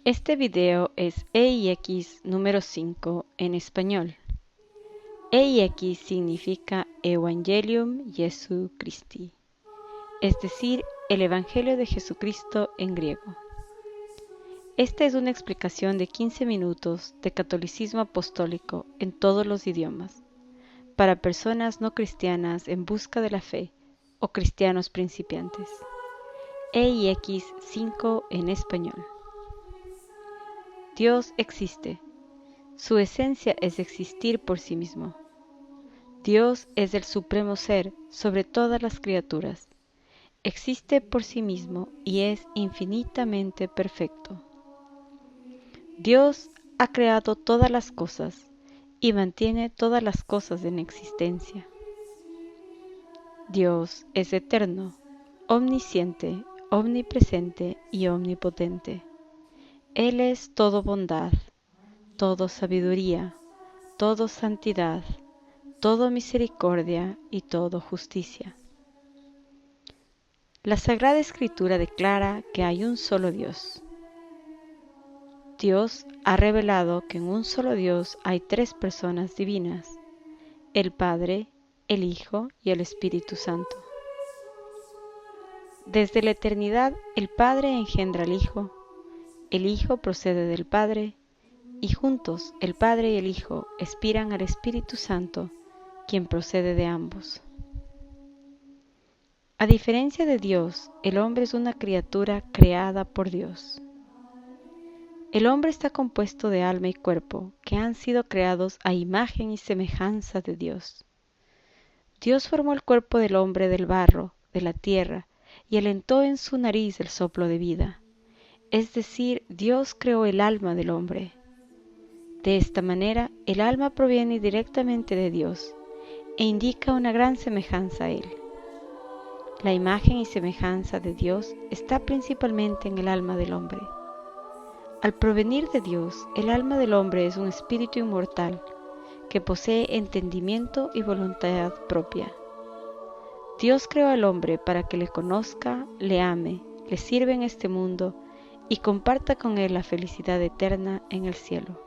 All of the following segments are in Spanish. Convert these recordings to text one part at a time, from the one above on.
Este video es EIX número 5 en español. EIX significa Evangelium Jesu Christi, es decir, el Evangelio de Jesucristo en griego. Esta es una explicación de 15 minutos de catolicismo apostólico en todos los idiomas, para personas no cristianas en busca de la fe o cristianos principiantes. EIX 5 en español. Dios existe. Su esencia es existir por sí mismo. Dios es el supremo ser sobre todas las criaturas. Existe por sí mismo y es infinitamente perfecto. Dios ha creado todas las cosas y mantiene todas las cosas en existencia. Dios es eterno, omnisciente, omnipresente y omnipotente. Él es todo bondad, todo sabiduría, todo santidad, todo misericordia y todo justicia. La Sagrada Escritura declara que hay un solo Dios. Dios ha revelado que en un solo Dios hay tres personas divinas, el Padre, el Hijo y el Espíritu Santo. Desde la eternidad el Padre engendra al Hijo, el Hijo procede del Padre, y juntos el Padre y el Hijo expiran al Espíritu Santo, quien procede de ambos. A diferencia de Dios, el hombre es una criatura creada por Dios. El hombre está compuesto de alma y cuerpo, que han sido creados a imagen y semejanza de Dios. Dios formó el cuerpo del hombre del barro, de la tierra, y alentó en su nariz el soplo de vida. Es decir, Dios creó el alma del hombre. De esta manera, el alma proviene directamente de Dios e indica una gran semejanza a Él. La imagen y semejanza de Dios está principalmente en el alma del hombre. Al provenir de Dios, el alma del hombre es un espíritu inmortal que posee entendimiento y voluntad propia. Dios creó al hombre para que le conozca, le ame, le sirva en este mundo y comparta con él la felicidad eterna en el cielo.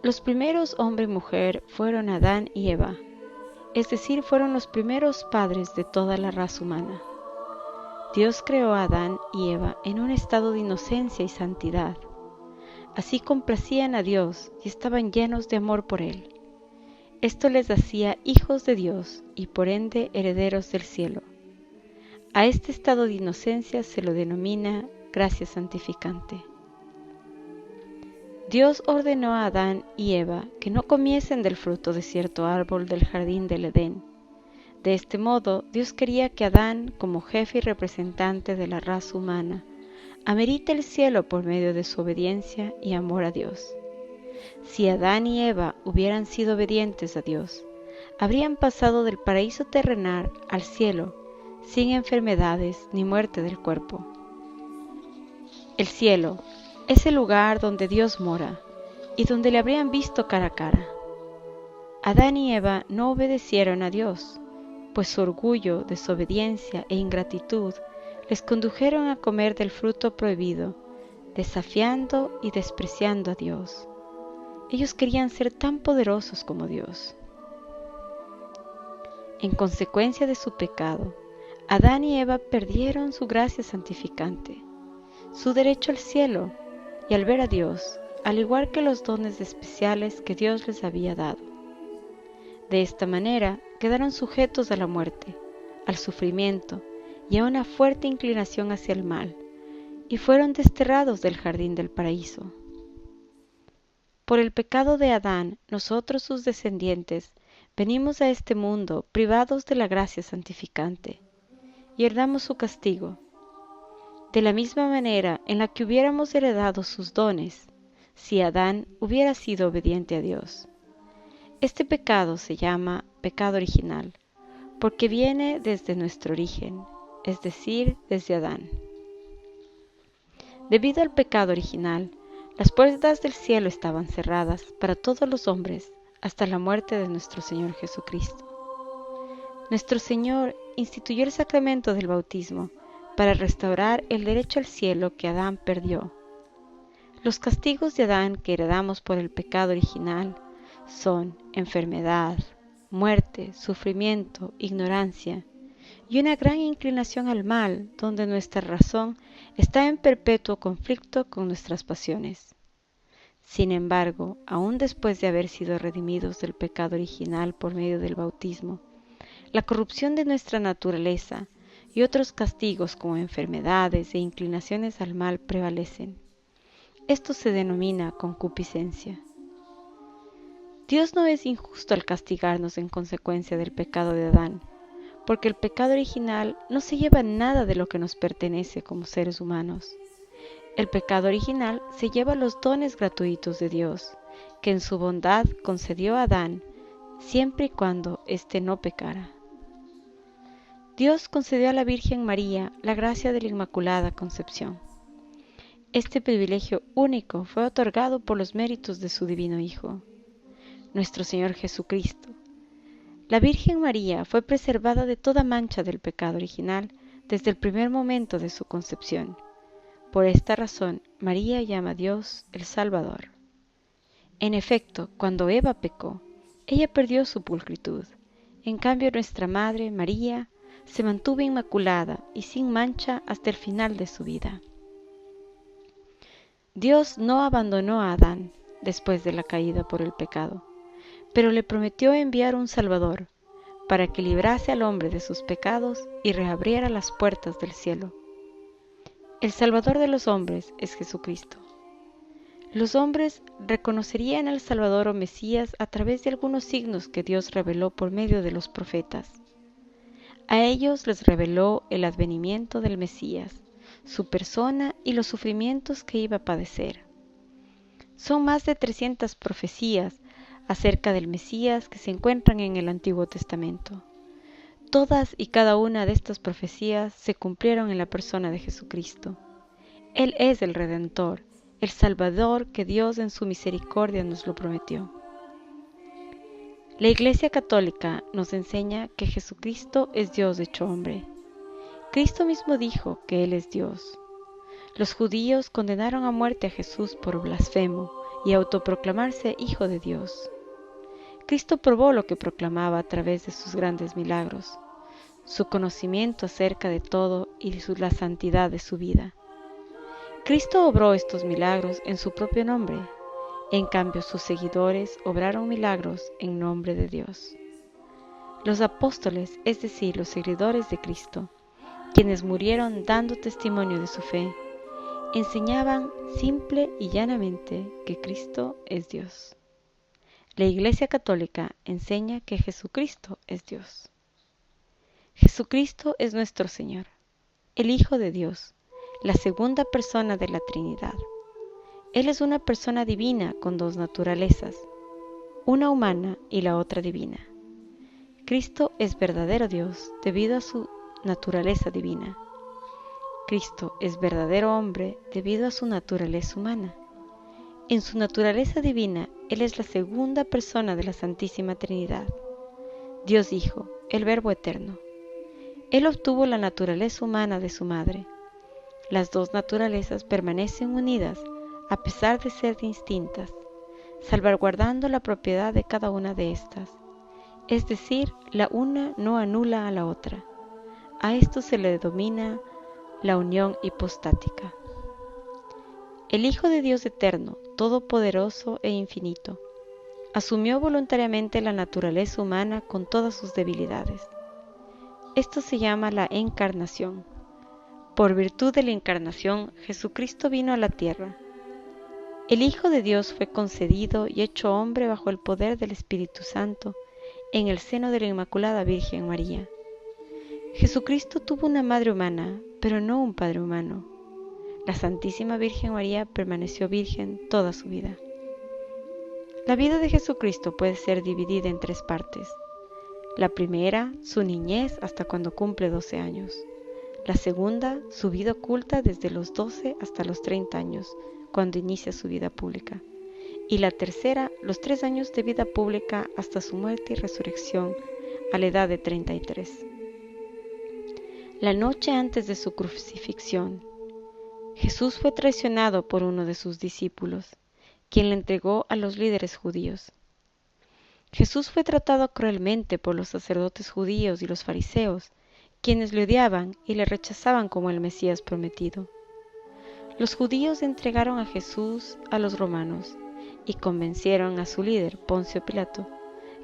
Los primeros hombre y mujer fueron Adán y Eva, es decir, fueron los primeros padres de toda la raza humana. Dios creó a Adán y Eva en un estado de inocencia y santidad. Así complacían a Dios y estaban llenos de amor por Él. Esto les hacía hijos de Dios y por ende herederos del cielo. A este estado de inocencia se lo denomina gracia santificante. Dios ordenó a Adán y Eva que no comiesen del fruto de cierto árbol del jardín del Edén. De este modo, Dios quería que Adán, como jefe y representante de la raza humana, amerite el cielo por medio de su obediencia y amor a Dios. Si Adán y Eva hubieran sido obedientes a Dios, habrían pasado del paraíso terrenal al cielo, sin enfermedades ni muerte del cuerpo. El cielo es el lugar donde Dios mora y donde le habrían visto cara a cara. Adán y Eva no obedecieron a Dios, pues su orgullo, desobediencia e ingratitud les condujeron a comer del fruto prohibido, desafiando y despreciando a Dios. Ellos querían ser tan poderosos como Dios. En consecuencia de su pecado, Adán y Eva perdieron su gracia santificante, su derecho al cielo, y al ver a Dios, al igual que los dones especiales que Dios les había dado. De esta manera quedaron sujetos a la muerte, al sufrimiento y a una fuerte inclinación hacia el mal, y fueron desterrados del jardín del paraíso. Por el pecado de Adán, nosotros sus descendientes, venimos a este mundo privados de la gracia santificante, y heredamos su castigo. De la misma manera en la que hubiéramos heredado sus dones, si Adán hubiera sido obediente a Dios. Este pecado se llama pecado original, porque viene desde nuestro origen, es decir, desde Adán. Debido al pecado original, las puertas del cielo estaban cerradas para todos los hombres hasta la muerte de nuestro Señor Jesucristo. Nuestro Señor instituyó el sacramento del bautismo para restaurar el derecho al cielo que Adán perdió. Los castigos de Adán que heredamos por el pecado original son enfermedad, muerte, sufrimiento, ignorancia y una gran inclinación al mal, donde nuestra razón está en perpetuo conflicto con nuestras pasiones. Sin embargo, aún después de haber sido redimidos del pecado original por medio del bautismo, la corrupción de nuestra naturaleza y otros castigos como enfermedades e inclinaciones al mal prevalecen. Esto se denomina concupiscencia. Dios no es injusto al castigarnos en consecuencia del pecado de Adán, porque el pecado original no se lleva nada de lo que nos pertenece como seres humanos. El pecado original se lleva los dones gratuitos de Dios, que en su bondad concedió a Adán, siempre y cuando éste no pecara. Dios concedió a la Virgen María la gracia de la Inmaculada Concepción. Este privilegio único fue otorgado por los méritos de su Divino Hijo, nuestro Señor Jesucristo. La Virgen María fue preservada de toda mancha del pecado original desde el primer momento de su concepción. Por esta razón, María llama a Dios el Salvador. En efecto, cuando Eva pecó, ella perdió su pulcritud. En cambio, nuestra Madre, María, se mantuvo inmaculada y sin mancha hasta el final de su vida. Dios no abandonó a Adán después de la caída por el pecado, pero le prometió enviar un Salvador para que librase al hombre de sus pecados y reabriera las puertas del cielo. El Salvador de los hombres es Jesucristo. Los hombres reconocerían al Salvador o Mesías a través de algunos signos que Dios reveló por medio de los profetas. A ellos les reveló el advenimiento del Mesías, su persona y los sufrimientos que iba a padecer. Son más de 300 profecías acerca del Mesías que se encuentran en el Antiguo Testamento. Todas y cada una de estas profecías se cumplieron en la persona de Jesucristo. Él es el Redentor, el Salvador que Dios en su misericordia nos lo prometió. La Iglesia Católica nos enseña que Jesucristo es Dios hecho hombre. Cristo mismo dijo que Él es Dios. Los judíos condenaron a muerte a Jesús por blasfemo y autoproclamarse Hijo de Dios. Cristo probó lo que proclamaba a través de sus grandes milagros, su conocimiento acerca de todo y la santidad de su vida. Cristo obró estos milagros en su propio nombre. En cambio, sus seguidores obraron milagros en nombre de Dios. Los apóstoles, es decir, los seguidores de Cristo, quienes murieron dando testimonio de su fe, enseñaban simple y llanamente que Cristo es Dios. La Iglesia Católica enseña que Jesucristo es Dios. Jesucristo es nuestro Señor, el Hijo de Dios, la segunda persona de la Trinidad. Él es una persona divina con dos naturalezas, una humana y la otra divina. Cristo es verdadero Dios debido a su naturaleza divina. Cristo es verdadero hombre debido a su naturaleza humana. En su naturaleza divina, Él es la segunda persona de la Santísima Trinidad. Dios Hijo, el Verbo eterno. Él obtuvo la naturaleza humana de su madre. Las dos naturalezas permanecen unidas a pesar de ser distintas, salvaguardando la propiedad de cada una de estas. Es decir, la una no anula a la otra. A esto se le denomina la unión hipostática. El Hijo de Dios eterno, todopoderoso e infinito, asumió voluntariamente la naturaleza humana con todas sus debilidades. Esto se llama la encarnación. Por virtud de la encarnación, Jesucristo vino a la tierra. El Hijo de Dios fue concebido y hecho hombre bajo el poder del Espíritu Santo en el seno de la Inmaculada Virgen María. Jesucristo tuvo una madre humana, pero no un padre humano. La Santísima Virgen María permaneció virgen toda su vida. La vida de Jesucristo puede ser dividida en 3 partes. La primera, su niñez hasta cuando cumple 12 años. La segunda, su vida oculta desde los 12 hasta los 30 años, cuando inicia su vida pública. Y la tercera, los 3 años de vida pública hasta su muerte y resurrección a la edad de 33. La noche antes de su crucifixión, Jesús fue traicionado por uno de sus discípulos, quien le entregó a los líderes judíos. Jesús fue tratado cruelmente por los sacerdotes judíos y los fariseos, quienes le odiaban y le rechazaban como el Mesías prometido. Los judíos entregaron a Jesús a los romanos y convencieron a su líder, Poncio Pilato,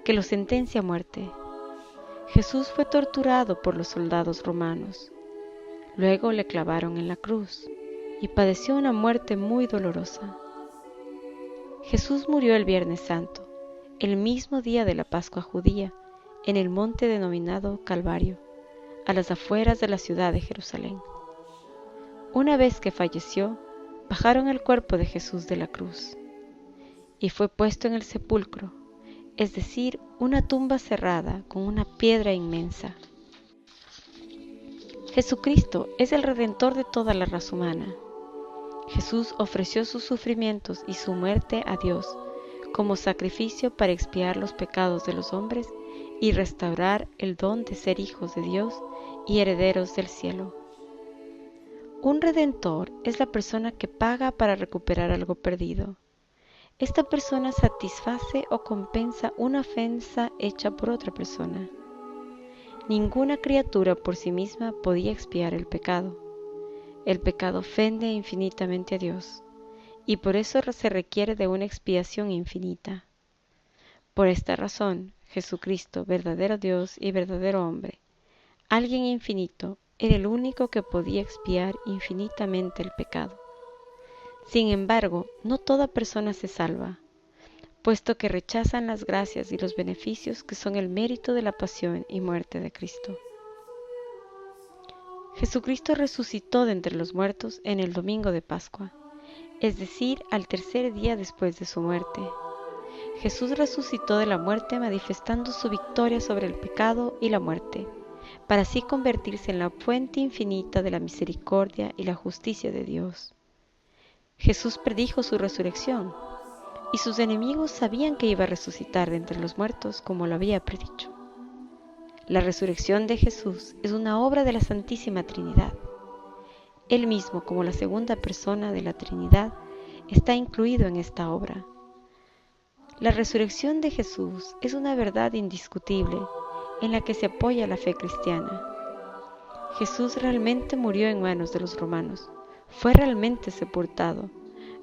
que lo sentencia a muerte. Jesús fue torturado por los soldados romanos. Luego le clavaron en la cruz y padeció una muerte muy dolorosa. Jesús murió el Viernes Santo, el mismo día de la Pascua judía, en el monte denominado Calvario, a las afueras de la ciudad de Jerusalén. Una vez que falleció, bajaron el cuerpo de Jesús de la cruz, y fue puesto en el sepulcro, es decir, una tumba cerrada con una piedra inmensa. Jesucristo es el Redentor de toda la raza humana. Jesús ofreció sus sufrimientos y su muerte a Dios como sacrificio para expiar los pecados de los hombres y restaurar el don de ser hijos de Dios y herederos del cielo. Un redentor es la persona que paga para recuperar algo perdido. Esta persona satisface o compensa una ofensa hecha por otra persona. Ninguna criatura por sí misma podía expiar el pecado. El pecado ofende infinitamente a Dios, y por eso se requiere de una expiación infinita. Por esta razón, Jesucristo, verdadero Dios y verdadero hombre, alguien infinito, era el único que podía expiar infinitamente el pecado. Sin embargo, no toda persona se salva, puesto que rechazan las gracias y los beneficios que son el mérito de la pasión y muerte de Cristo. Jesucristo resucitó de entre los muertos en el domingo de Pascua, es decir, al tercer día después de su muerte. Jesús resucitó de la muerte manifestando su victoria sobre el pecado y la muerte, para así convertirse en la fuente infinita de la misericordia y la justicia de Dios. Jesús predijo su resurrección, y sus enemigos sabían que iba a resucitar de entre los muertos como lo había predicho. La resurrección de Jesús es una obra de la Santísima Trinidad. Él mismo, como la segunda persona de la Trinidad, está incluido en esta obra. La resurrección de Jesús es una verdad indiscutible en la que se apoya la fe cristiana. Jesús realmente murió en manos de los romanos, fue realmente sepultado,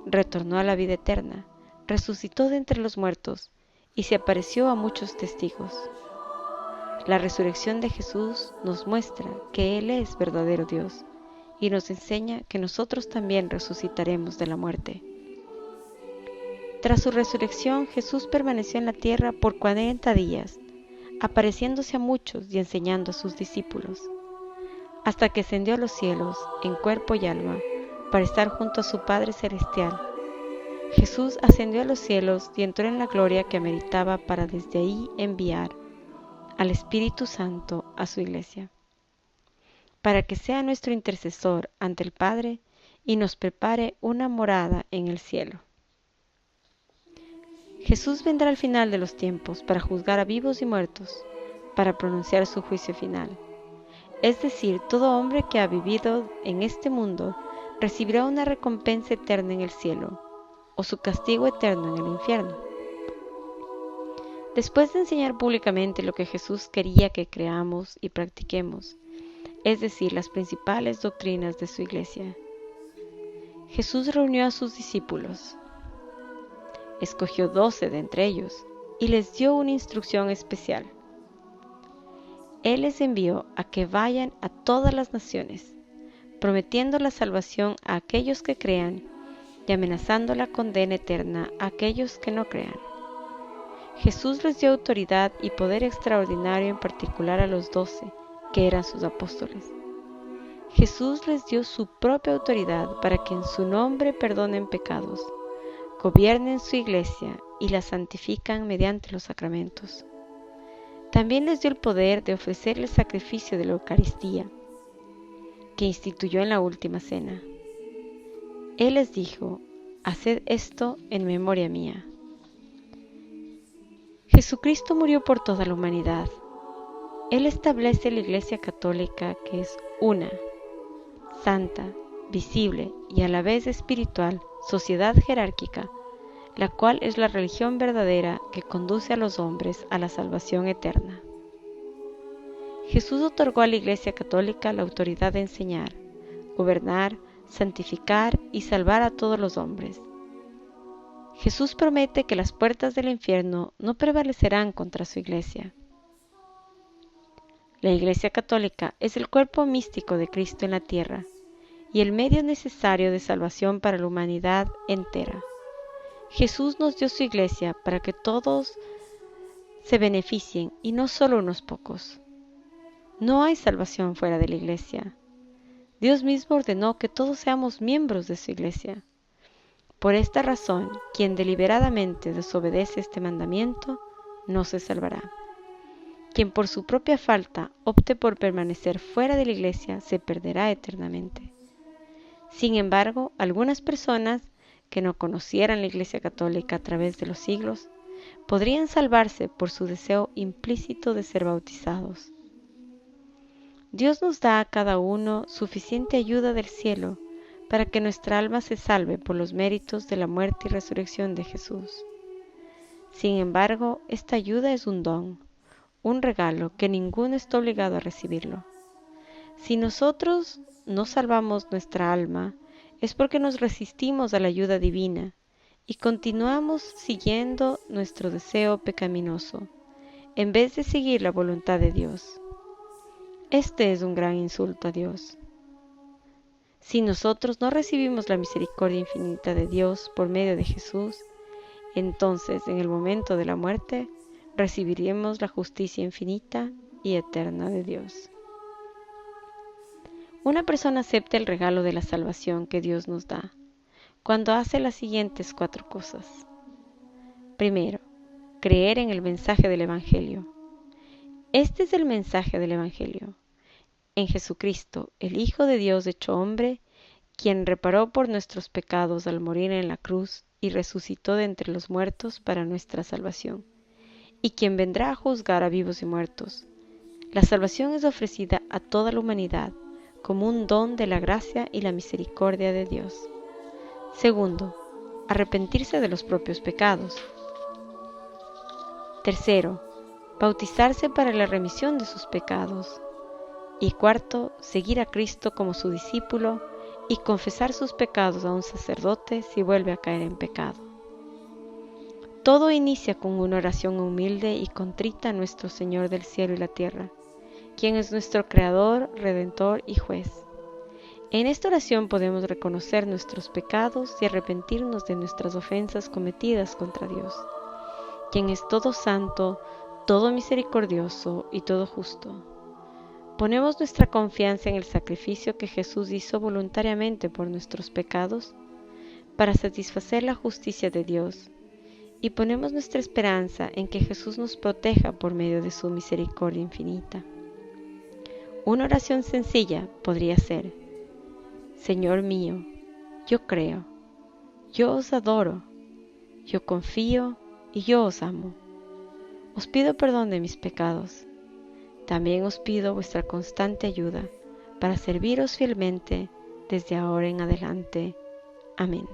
retornó a la vida eterna, resucitó de entre los muertos y se apareció a muchos testigos. La resurrección de Jesús nos muestra que Él es verdadero Dios y nos enseña que nosotros también resucitaremos de la muerte. Tras su resurrección, Jesús permaneció en la tierra por 40 días, apareciéndose a muchos y enseñando a sus discípulos, hasta que ascendió a los cielos en cuerpo y alma para estar junto a su Padre Celestial. Jesús ascendió a los cielos y entró en la gloria que ameritaba para desde ahí enviar al Espíritu Santo a su iglesia, para que sea nuestro intercesor ante el Padre y nos prepare una morada en el cielo. Jesús vendrá al final de los tiempos para juzgar a vivos y muertos, para pronunciar su juicio final. Es decir, todo hombre que ha vivido en este mundo recibirá una recompensa eterna en el cielo, o su castigo eterno en el infierno. Después de enseñar públicamente lo que Jesús quería que creamos y practiquemos, es decir, las principales doctrinas de su iglesia, Jesús reunió a sus discípulos, escogió 12 de entre ellos y les dio una instrucción especial. Él les envió a que vayan a todas las naciones, prometiendo la salvación a aquellos que crean y amenazando la condena eterna a aquellos que no crean. Jesús les dio autoridad y poder extraordinario, en particular a los 12, que eran sus apóstoles. Jesús les dio su propia autoridad para que en su nombre perdonen pecados, gobiernen su iglesia y la santifican mediante los sacramentos. También les dio el poder de ofrecer el sacrificio de la Eucaristía, que instituyó en la última cena. Él les dijo: haced esto en memoria mía. Jesucristo murió por toda la humanidad. Él establece la Iglesia Católica, que es una, santa, visible y a la vez espiritual sociedad jerárquica, la cual es la religión verdadera que conduce a los hombres a la salvación eterna. Jesús otorgó a la Iglesia Católica la autoridad de enseñar, gobernar, santificar y salvar a todos los hombres. Jesús promete que las puertas del infierno no prevalecerán contra su Iglesia. La Iglesia Católica es el cuerpo místico de Cristo en la tierra y el medio necesario de salvación para la humanidad entera. Jesús nos dio su Iglesia para que todos se beneficien y no solo unos pocos. No hay salvación fuera de la Iglesia. Dios mismo ordenó que todos seamos miembros de su Iglesia. Por esta razón, quien deliberadamente desobedece este mandamiento, no se salvará. Quien por su propia falta opte por permanecer fuera de la Iglesia se perderá eternamente. Sin embargo, algunas personas que no conocieran la Iglesia Católica a través de los siglos, podrían salvarse por su deseo implícito de ser bautizados. Dios nos da a cada uno suficiente ayuda del cielo para que nuestra alma se salve por los méritos de la muerte y resurrección de Jesús. Sin embargo, esta ayuda es un don, un regalo que ninguno está obligado a recibirlo. Si nosotros no salvamos nuestra alma, es porque nos resistimos a la ayuda divina y continuamos siguiendo nuestro deseo pecaminoso, en vez de seguir la voluntad de Dios. Este es un gran insulto a Dios. Si nosotros no recibimos la misericordia infinita de Dios por medio de Jesús, entonces en el momento de la muerte recibiremos la justicia infinita y eterna de Dios. Una persona acepta el regalo de la salvación que Dios nos da cuando hace las siguientes 4 cosas. Primero, creer en el mensaje del Evangelio. Este es el mensaje del Evangelio. En Jesucristo, el Hijo de Dios hecho hombre, quien reparó por nuestros pecados al morir en la cruz y resucitó de entre los muertos para nuestra salvación, y quien vendrá a juzgar a vivos y muertos. La salvación es ofrecida a toda la humanidad como un don de la gracia y la misericordia de Dios. Segundo, arrepentirse de los propios pecados. Tercero, bautizarse para la remisión de sus pecados. Y cuarto, seguir a Cristo como su discípulo y confesar sus pecados a un sacerdote si vuelve a caer en pecado. Todo inicia con una oración humilde y contrita a nuestro Señor del cielo y la tierra, quien es nuestro Creador, Redentor y Juez. En esta oración podemos reconocer nuestros pecados y arrepentirnos de nuestras ofensas cometidas contra Dios, quien es todo santo, todo misericordioso y todo justo. Ponemos nuestra confianza en el sacrificio que Jesús hizo voluntariamente por nuestros pecados para satisfacer la justicia de Dios, y ponemos nuestra esperanza en que Jesús nos proteja por medio de su misericordia infinita. Una oración sencilla podría ser: Señor mío, yo creo, yo os adoro, yo confío y yo os amo. Os pido perdón de mis pecados. También os pido vuestra constante ayuda para serviros fielmente desde ahora en adelante. Amén.